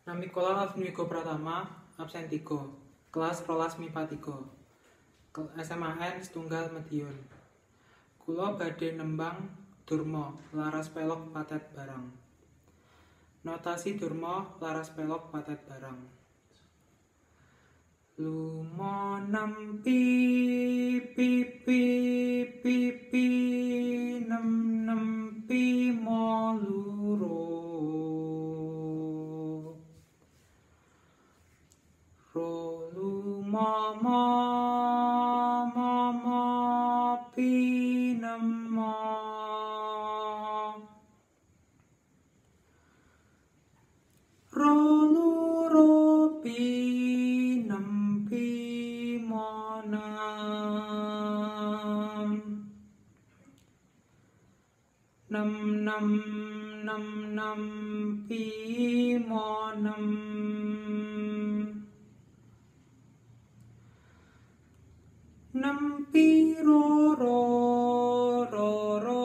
Nami kula Alfenwigo Pratama, absen 3, kelas 12 MIPA 3, SMAN setunggal Madiun. Kula badhe nembang Durma, laras pelok patet barang. Notasi Durma, laras pelok patet barang. Lumonem pipi pipi nem nem pi moluro rolu mama mama pi nem ma rolu ro pi nem pi monam nam nam nam nam pi monam nam pi ro ro ro ro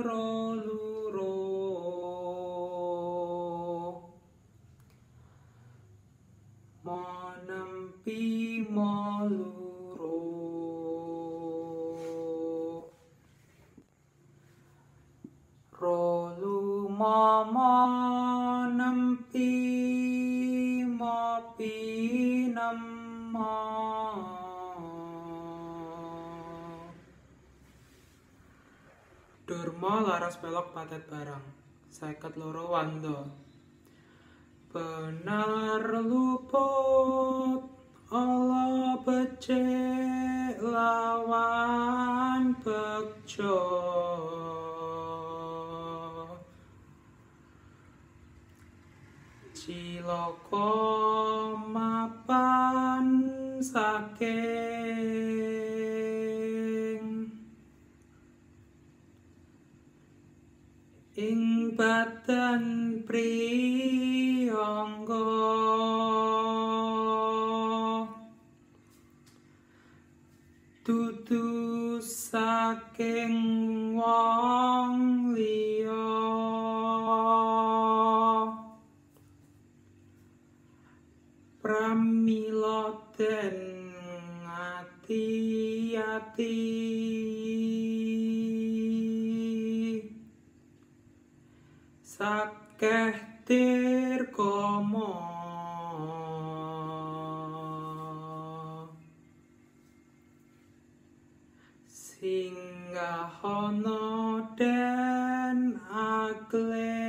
ro lu ro monam pi moluro rolu mama nempi mopi nama Durma laras pelok patet barang 52 Wanda benar luput Allah becik lawan bekjo cilaka mapan saking ing badan priyangga dudu saking wong liya pramila den ati-ati sakeh dirgama singgahana den agle